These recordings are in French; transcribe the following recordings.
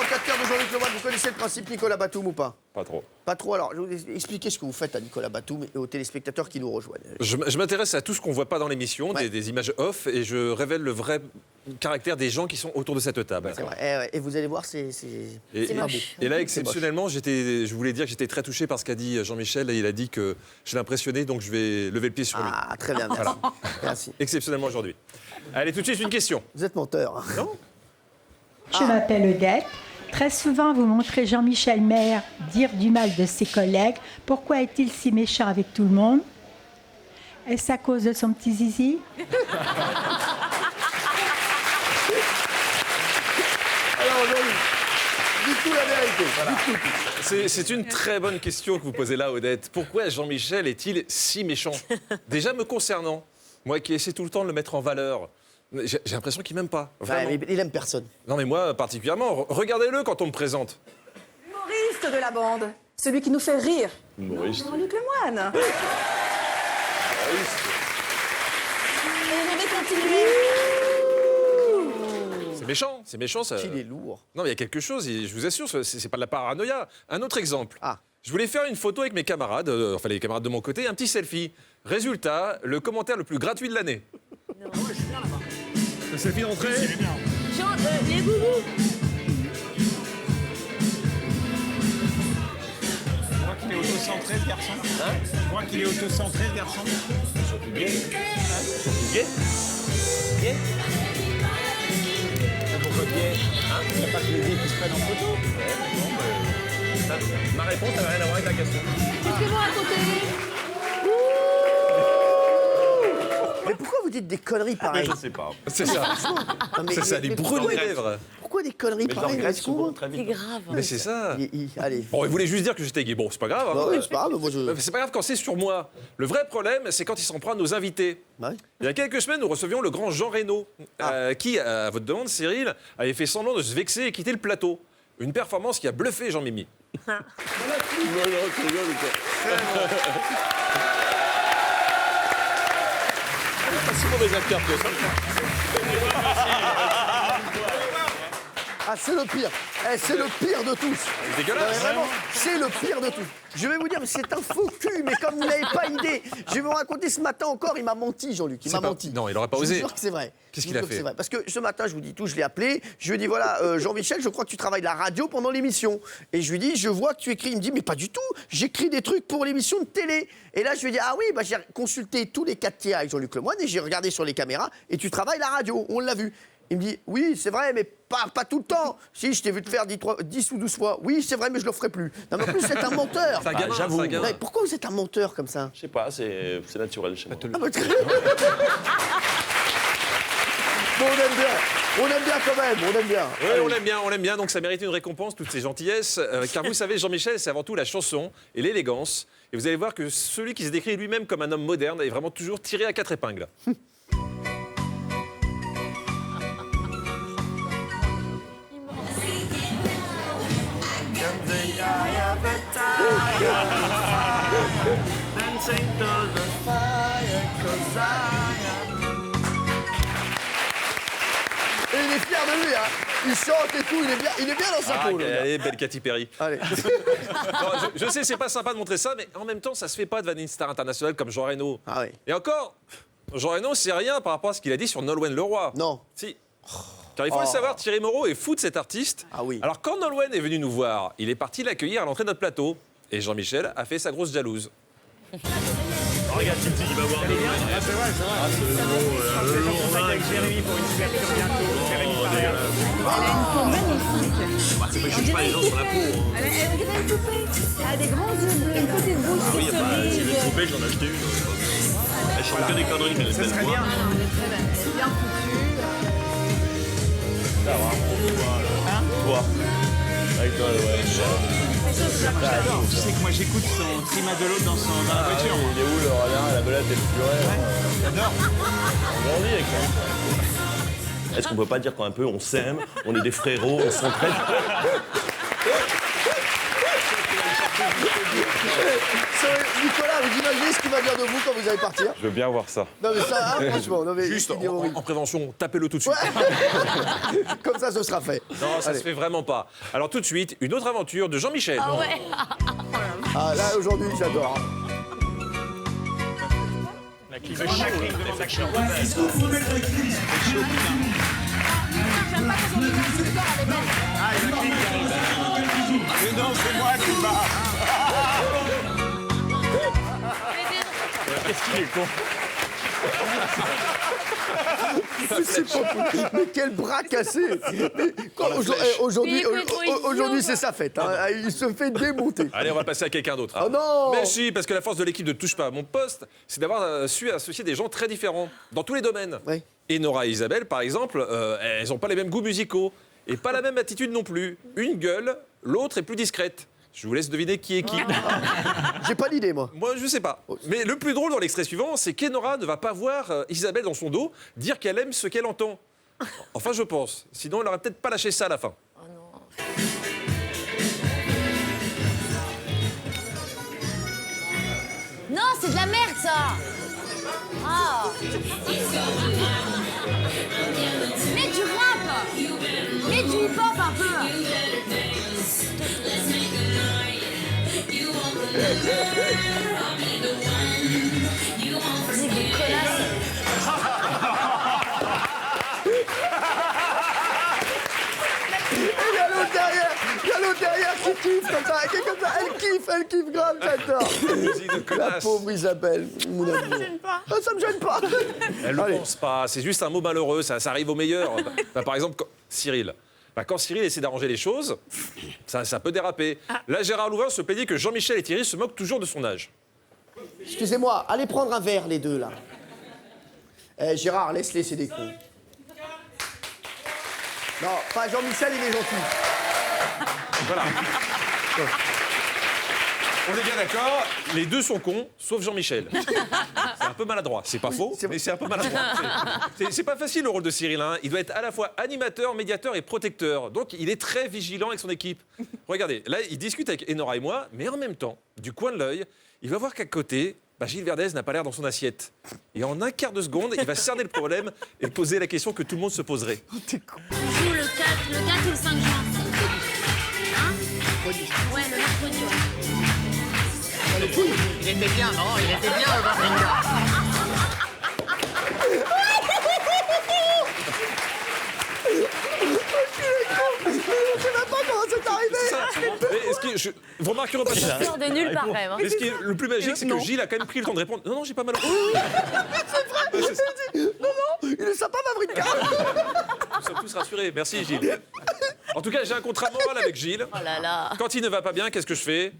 chanteur de Jean-Luc Lemoyne, vous connaissez le principe Nicolas Batum ou pas? Pas trop. Pas trop, alors je vais vous expliquer ce que vous faites à Nicolas Batum et aux téléspectateurs qui nous rejoignent. Je m'intéresse à tout ce qu'on voit pas dans l'émission, Ouais. des images off, et je révèle le vrai caractère des gens qui sont autour de cette table. C'est vrai, et vous allez voir, c'est Et, pas beau. et là, exceptionnellement, je voulais dire que j'étais très touché par ce qu'a dit Jean-Michel, et il a dit que je l'ai impressionné, donc je vais lever le pied sur lui. Ah, très bien, merci. Voilà. Merci. Exceptionnellement aujourd'hui. Allez, tout de suite, une question. Vous êtes menteur. Hein. Non? Je m'appelle Odette. Très souvent, vous montrez Jean-Michel Maire dire du mal de ses collègues. Pourquoi est-il si méchant avec tout le monde? Est-ce à cause de son petit zizi? Alors, Jean-Luc, dites tout la vérité. Dites tout. C'est une très bonne question que vous posez là, Odette. Pourquoi Jean-Michel est-il si méchant? Déjà me concernant, moi qui essaie tout le temps de le mettre en valeur, j'ai l'impression qu'il m'aime pas. Vraiment. Ouais, mais il aime personne. Non mais moi particulièrement, regardez-le quand on me présente. Humoriste de la bande, celui qui nous fait rire. Humoriste. Jean-Luc Lemoyne. Et vous devez continuer. C'est méchant ça. Il est lourd. Non mais il y a quelque chose, et je vous assure, c'est pas de la paranoïa. Un autre exemple. Ah. Je voulais faire une photo avec mes camarades, enfin les camarades de mon côté, un petit selfie. Résultat, le commentaire le plus gratuit de l'année. Le selfie d'entrée. Jean, les boubous. Je crois qu'il est autocentré, ce garçon. Je crois qu'il est autocentré, ce garçon. Surtout gay. Gay. Gay. Pourquoi gay? Il n'y a pas que les gays qui se prennent en photo. Ma réponse n'a rien à voir avec la question. Qu'est-ce que vous racontez? Mais pourquoi vous dites des conneries pareilles? sais pas. C'est ça. Non, mais- C'est ça, les mais brûle pourquoi- les lèvres. Pourquoi des conneries pareilles? Est-ce qu'on- C'est grave. Mais c'est ça. Allez. Bon, il voulait juste dire que j'étais gay. Bon, c'est pas grave. Hein. Bah ouais, c'est pas grave, moi je. C'est pas grave quand c'est sur moi. Le vrai problème, c'est quand il s'en prend à nos invités. Ouais. Il y a quelques semaines, nous recevions le grand Jean Reno, qui, à votre demande, Cyril, avait fait semblant de se vexer et quitter le plateau. Une performance qui a bluffé Jean-Mimi. Pas si mauvais acteur que ça. Ah, c'est le pire. C'est le pire de tous. C'est dégueulasse. Vraiment, c'est le pire de tous. Je vais vous dire, c'est un faux cul, mais comme vous n'avez pas idée. Je vais vous raconter ce matin encore, il m'a menti, Jean-Luc. Il m'a menti. Non, il aurait pas Je vous osé. jure que c'est vrai. Qu'est-ce Je qu'il a vous jure que fait? c'est vrai. Parce que ce matin, je vous dis tout, je l'ai appelé. Je lui ai dit, voilà, Jean-Michel, je crois que tu travailles la radio pendant l'émission. Et je lui dis, je vois que tu écris. Il me dit, mais pas du tout. J'écris des trucs pour l'émission de télé. Et là, je lui ai dit, ah oui, bah, j'ai consulté tous les 4 tiers avec Jean-Luc Lemoyne et j'ai regardé sur les caméras et tu travailles la radio. On l'a vu. Il me dit, oui, c'est vrai, mais pas tout le temps. Si, je t'ai vu te faire 10 ou 12 fois. Oui, c'est vrai, mais je le ferai plus. Non, mais en plus, c'est un menteur. C'est un gamin, j'avoue. c'est un gamin. Ouais, pourquoi vous êtes un menteur comme ça? Je sais pas, c'est naturel chez moi. Ah, bah, Bon, on aime bien. On aime bien quand même, on aime bien. Oui, on l'aime bien, donc ça mérite une récompense, toutes ces gentillesses. Car vous savez, Jean-Michel, c'est avant tout la chanson et l'élégance. Et vous allez voir que celui qui se décrit lui-même comme un homme moderne est vraiment toujours tiré à 4 épingles. Et il est fier de lui, hein. Il chante et tout, il est bien dans sa peau, le gars. Allez, belle Katy Perry. Allez. Non, je sais, c'est pas sympa de montrer ça, mais en même temps, ça se fait pas de vanner une star internationale comme Jean Reno. Ah oui. Et encore, Jean Reno, c'est rien par rapport à ce qu'il a dit sur Nolwenn Leroy. Non. Si. Car il faut le savoir, Thierry Moreau est fou de cet artiste. Ah oui. Alors quand Nolwenn est venu nous voir, il est parti l'accueillir à l'entrée de notre plateau. Et Jean-Michel a fait sa grosse jalouse. Regarde, Titi, il va voir Nolwenn. C'est vrai, c'est vrai. Je vais en contact avec Jérémy pour une couverture bientôt. Jérémy Paria. Elle a une peau magnifique. Bah, c'est pas, je juge pas les gens sur la peau. Hein. Elle dirait une poupée. Elle a des grands yeux bleus, une petite bouche Ah oui, de y a pas, c'est des cerise. poupées, j'en ai acheté une. Elle chante que des conneries, mais elle est Ça belle serait voix. bien. Elle est très belle. Elle est bien foutue. Toi. Avec toi, ouais. J'adore. Tu sais que moi j'écoute son Trima de l'eau dans la voiture. Il est où le radar, la belette et le furet? J'adore. On grandit avec ça. Est-ce qu'on peut pas dire qu'un peu on s'aime, on est des frérots, on s'entraide? Nicolas, vous Vous imaginez ce qu'il va dire de vous quand vous allez partir? Je veux bien voir ça. Non mais ça, hein, franchement, non mais Juste c'est horrible. en prévention, tapez-le tout de suite. Comme ça, ce sera fait. Non, ça Allez. se fait vraiment pas. Alors tout de suite, une autre aventure de Jean-Michel. Ah ouais. Ah là, aujourd'hui, j'adore. La clé de chaque ligne de l'action. J'aime pas quand on dit que le corps elle est belle. Ah, il y a la clé qui arrive. Mais non, c'est moi qui bats. Qu'est-ce qu'il est con. C'est pas possible. Mais quel bras cassé. Mais quand- Aujourd'hui, Mais il est trop idiot, aujourd'hui, quoi. c'est sa fête. Hein. Il se fait démonter. Allez, on va passer à quelqu'un d'autre. Oh non. Mais si, parce que la force de l'équipe de Touche pas à mon poste, c'est d'avoir su associer des gens très différents dans tous les domaines. Oui. Et Nora et Isabelle, par exemple, elles n'ont pas les mêmes goûts musicaux et pas la même attitude non plus. Une gueule, l'autre est plus discrète. Je vous laisse deviner qui est qui. J'ai pas d'idée, moi. Moi, je sais pas. Mais le plus drôle dans l'extrait suivant, c'est qu'Enora ne va pas voir Isabelle dans son dos dire qu'elle aime ce qu'elle entend. Enfin, je pense. Sinon, elle aurait peut-être pas lâché ça à la fin. Non, c'est de la merde ça. Ah. Mets du rap. Mets du hip-hop un peu. C'est des connasses. Il y a l'autre derrière qui kiffe comme ça. Qui est comme ça. Elle kiffe grave, j'adore. Musique de La connasse. pauvre Isabelle. Mon amour. Ah, ça me gêne pas. Elle ne Allez. pense pas. C'est juste un mot malheureux. Ça arrive au meilleur. Bah, par exemple, Cyril. Bah, quand Cyril essaie d'arranger les choses, ça peut déraper. Là, Gérard Louvain se plaignait que Jean-Michel et Thierry se moquent toujours de son âge. Excusez-moi, allez prendre un verre, les deux, là. Gérard, laisse-les, c'est des cons. Non, pas Jean-Michel, il est gentil. Voilà. On est bien d'accord, les deux sont cons, sauf Jean-Michel. C'est un peu maladroit, c'est pas faux, mais c'est un peu maladroit. C'est pas facile le rôle de Cyril, hein. Il doit être à la fois animateur, médiateur et protecteur. Donc il est très vigilant avec son équipe. Regardez, là il discute avec Enora et moi, mais en même temps, du coin de l'œil, il va voir qu'à côté, Gilles Verdez n'a pas l'air dans son assiette. Et en un quart de seconde, il va cerner le problème et poser la question que tout le monde se poserait. On joue le 4 ou le 5 juin. Hein? Ouais, le mercredi. Ouais. Il était bien, non? Il était bien, le Vavrinka. Je sais même pas comment c'est arrivé. Mais vous remarquerez pas ça. Sort de nulle part quand même. Hein. Mais ce qui est le plus magique, c'est que Gilles a quand même pris le temps de répondre. Non, j'ai pas mal. Il est sympa, Vavrinka. Nous sommes tous rassurés. Merci, Gilles. En tout cas, j'ai un contrat moral avec Gilles. Oh là là. Quand il ne va pas bien, qu'est-ce que je fais?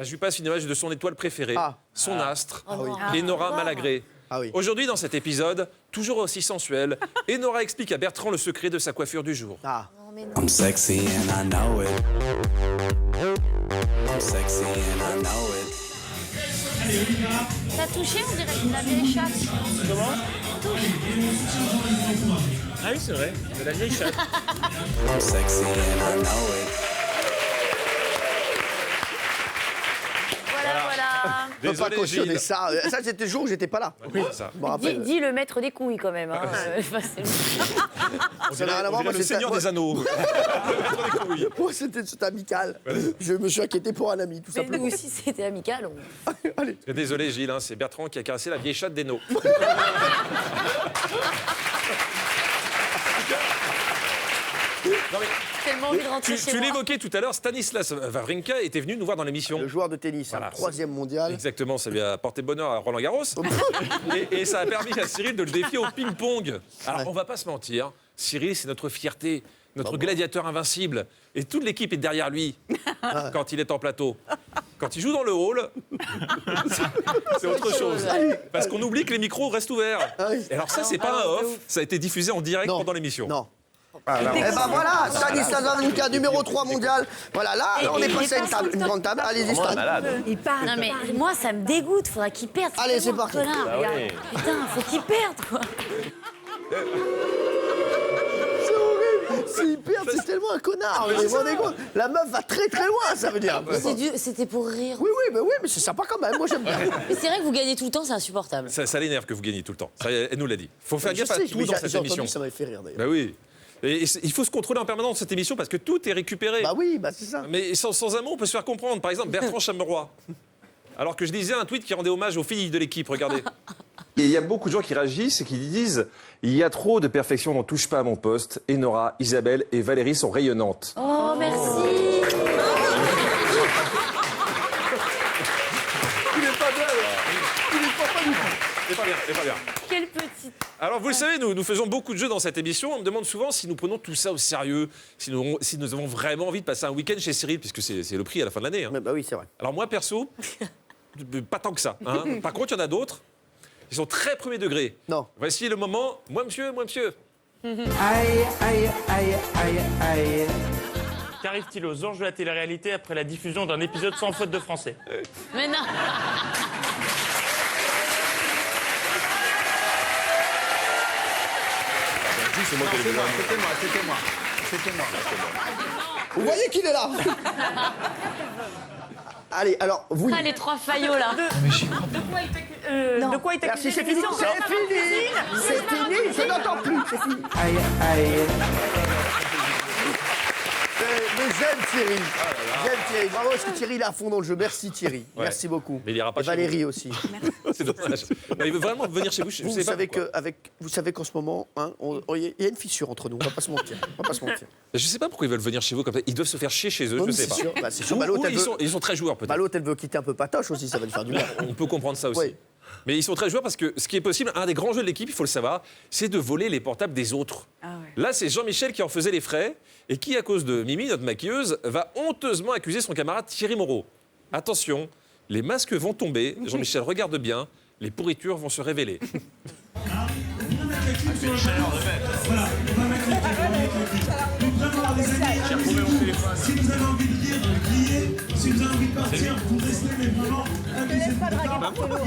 Je lui passe une image de son étoile préférée, son astre, Enora Malagré. Ah oui. Aujourd'hui, dans cet épisode, toujours aussi sensuel, Enora explique à Bertrand le secret de sa coiffure du jour. Ah. I'm sexy and I know it. I'm sexy and I know it. T'as touché, on dirait de la vieille chatte. Comment? Ah oui, c'est vrai, de la vieille chatte. I'm sexy and I know it. Voilà. Je peux pas Désolé, cautionner Gilles. ça. Ça, c'était le jour où j'étais pas là. Oui, c'est ça. Je me rappelle. Dis le maître des couilles quand même. Hein. Ça n'a rien à voir, moi, Le Seigneur c'était- des Anneaux. Moi, c'était amical. Je me suis inquiété pour un ami, tout Mais nous simplement. aussi, c'était amical. Allez. Désolé, Gilles, hein, c'est Bertrand qui a caressé la vieille chatte d'Eno. Non, mais Tellement envie de rentrer chez tu moi. l'évoquais tout à l'heure, Stanislas Wawrinka était venu nous voir dans l'émission. Le joueur de tennis, Voilà. 3e mondial. Exactement, ça lui a porté bonheur à Roland Garros. et ça a permis à Cyril de le défier au ping-pong. Alors, on va pas se mentir, Cyril, c'est notre fierté, notre gladiateur invincible. Et toute l'équipe est derrière lui quand il est en plateau. Quand il joue dans le hall, c'est autre chose. Parce qu'on oublie que les micros restent ouverts. Et alors ça, c'est pas un off, ça a été diffusé en direct Non. pendant l'émission. Non. Eh ben voilà, Stanislas Wawrinka, numéro 3 mondial. Voilà, là, on est passé à une table, une grande table. Allez-y, Stan. Il part. Non, mais moi, ça me dégoûte. Faudra qu'il perde. Allez, c'est vraiment, parti. connard, Ah regarde. oui. Putain, faut qu'il perde, quoi. C'est horrible. S'ils perdent, c'est tellement un connard. Vous vous rendez compte ? La meuf va très très loin, ça veut dire. C'était pour rire. Oui, mais c'est sympa quand même. Moi, j'aime bien. Mais c'est vrai que vous gagnez tout le temps, c'est insupportable. Ça l'énerve que vous gagnez tout le temps. Ça, elle nous l'a dit. Faut faire Je gaffe à sais, tout mais dans cette j'ai entendu, émission. ça m'avait fait rire d'ailleurs. Bah oui. Et il faut se contrôler en permanence dans cette émission parce que tout est récupéré. Bah oui, c'est ça. Mais sans un mot, on peut se faire comprendre. Par exemple, Bertrand Chameroy. Alors que je lisais un tweet qui rendait hommage aux filles de l'équipe, regardez. Et il y a beaucoup de gens qui réagissent et qui disent « Il y a trop de perfection, n'en touche pas à mon poste. Et Nora, Isabelle et Valérie sont rayonnantes. » Oh, merci. Il est pas bien, là. Il est pas du tout. C'est pas bien, c'est pas bien. Quelle petite... Alors, vous le savez, nous faisons beaucoup de jeux dans cette émission. On me demande souvent si nous prenons tout ça au sérieux, si nous avons vraiment envie de passer un week-end chez Cyril, puisque c'est le prix à la fin de l'année. Hein. Bah oui, c'est vrai. Alors moi, perso, pas tant que ça. Hein. Par contre, il y en a d'autres. Ils sont très premier degré. Non. Voici le moment. Moi, monsieur, moi, monsieur. Aïe, aïe, aïe, aïe, aïe. Qu'arrive-t-il aux anges de la télé-réalité après la diffusion d'un épisode sans faute de français ? Mais non. C'est moi qui l'ai C'était moi. Vous voyez qu'il est là. Allez, alors, vous... Ah, les trois faillots, là. De quoi est Merci, accusée c'est fini. l'émission ? C'est fini, je n'entends plus. C'est fini. Aïe, aïe. Mais j'aime Thierry. J'aime Thierry. Bravo, parce que Thierry il est à fond dans le jeu. Merci Thierry. Ouais. Merci beaucoup. Mais il ira pas Et chez Valérie aussi. C'est dommage. Mais il veut vraiment venir chez vous. Je Vous sais pas savez pourquoi. vous savez qu'en ce moment, hein, il y a une fissure entre nous. On va pas se mentir. On va pas se mentir. Je sais pas pourquoi ils veulent venir chez vous comme ça. Ils doivent se faire chier chez eux. Non, Je mais sais c'est pas. sûr. Bah, c'est sûr. Ou Bah, l'autre, ils sont très joueurs peut-être. Bah, l'autre, elle veut quitter un peu Patoche aussi. Ça va lui faire du mal. On peut comprendre ça aussi. Oui. Mais ils sont très joueurs parce que ce qui est possible, un des grands jeux de l'équipe, il faut le savoir, c'est de voler les portables des autres. Là, c'est Jean-Michel qui en faisait les frais et qui, à cause de Mimi, notre maquilleuse, va honteusement accuser son camarade Thierry Moreau. Attention, les masques vont tomber. Jean-Michel regarde bien, les pourritures vont se révéler. Si vous avez envie de rire, criez. Si vous avez envie de partir, vous restez, mais vraiment, amusez-vous pas. Il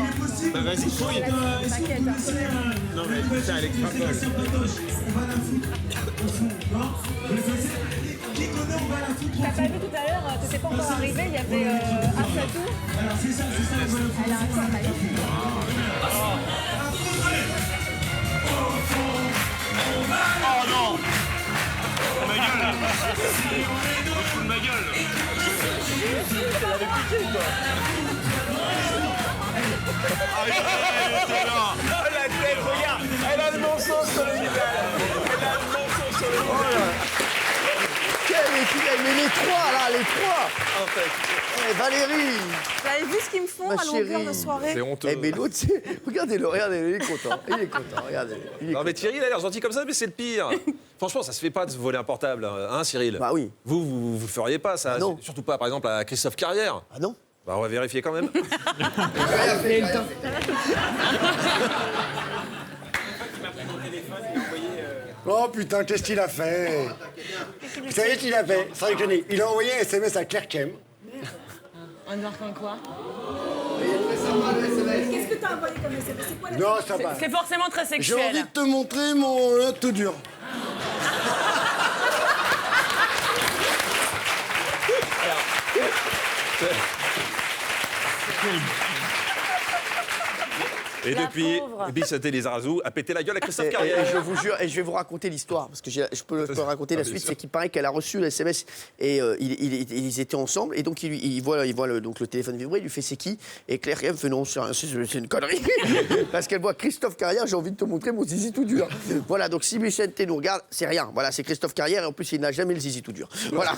est possible. Vas-y, fouille. Est-ce que vous laissez Non, mais ça, elle extrapole. On va la foutre au fond, non? Vous le faites. Qui connaît, on va la foutre au fond. T'as pas vu tout à l'heure, t'étais pas encore arrivé, il y avait Arsatou. Alors c'est ça, on va la foutre. Elle a un corps magnifique. Oh non! Ma gueule! Fous de ma gueule! Oh, la tête, regarde. Elle a le mensonge sur le visage. Elle a le mensonge sur le visage. Quelle équipe. Mais les trois, là, les trois. En fait. Valérie. Vous avez vu ce qu'ils me font Ma à longueur chérie. de soirée? C'est honteux. Eh, mais l'autre, regardez-le, regardez, il est content. Il est content, regardez. Il est Non mais content. Thierry, il a l'air gentil comme ça, mais c'est le pire. Franchement, ça se fait pas de se voler un portable, hein, Cyril? Bah oui. Vous le feriez pas, ça. Ah non. Surtout pas, par exemple, à Christophe Carrière. Ah non? Bah, on va vérifier quand même. Oh putain, qu'est-ce qu'il a fait? Vous savez ce qu'il a fait? Sans déconner. Il a envoyé un SMS à Claire Kem. On marque quoi? Qu'est-ce que t'as envoyé comme SMS? C'est quoi la... Non, ça va. C'est forcément très J'ai sexuel. envie de te montrer mon tout dur. Et La depuis, pauvre. Bissaté les Arazou a pété la gueule à Christophe Et Carrière. je vous jure, et je vais vous raconter l'histoire, parce que je peux raconter la suite, c'est qu'il paraît qu'elle a reçu le SMS et ils étaient ensemble, et donc il voit donc le téléphone vibrer, il lui fait c'est qui? Et Claire Kem fait non, c'est une connerie, parce qu'elle voit Christophe Carrière, j'ai envie de te montrer mon zizi tout dur. Voilà, donc si Michel T nous regarde, c'est rien, voilà, c'est Christophe Carrière, et en plus il n'a jamais le zizi tout dur. Voilà.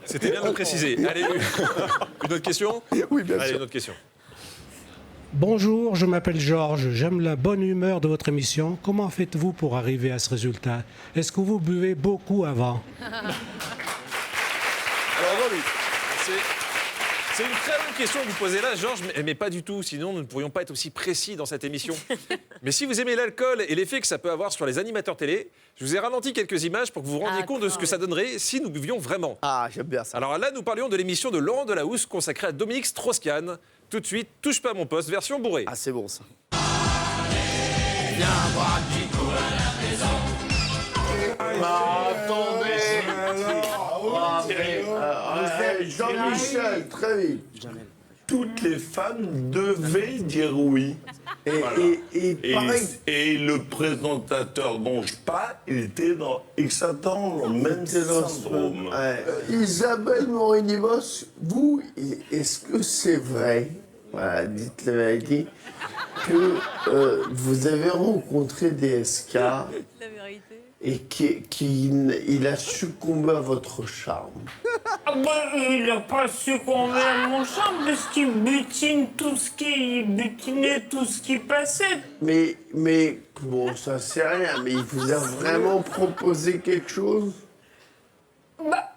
C'était bien de le préciser. Allez, une autre question? Oui, bien Allez, sûr. une autre question. Bonjour, je m'appelle Georges. J'aime la bonne humeur de votre émission. Comment faites-vous pour arriver à ce résultat? Est-ce que vous buvez beaucoup avant? Alors, oui, c'est une très bonne question que vous posez là, Georges, mais pas du tout. Sinon, nous ne pourrions pas être aussi précis dans cette émission. Mais si vous aimez l'alcool et l'effet que ça peut avoir sur les animateurs télé, je vous ai ralenti quelques images pour que vous vous rendiez compte de ce que ça donnerait si nous buvions vraiment. Ah, j'aime bien ça. Alors là, nous parlions de l'émission de Laurent Delahousse consacrée à Dominique Strauss-Kahn. Tout de suite, touche pas à mon poste, version bourrée. Ah, c'est bon ça. Aïe, Jean-Michel, très vite. Toutes les femmes devaient dire oui. Et le présentateur dont je parle, il était exactement le même syndrome. Isabelle Morini-Bosch, vous, est-ce que c'est vrai, voilà, dites la vérité, que vous avez rencontré DSK et qu'il a succombé à votre charme? Il n'a pas succombé à mon charme parce qu'il butinait tout ce qui passait. Mais bon, ça c'est rien, mais il vous a vraiment proposé quelque chose? Bah,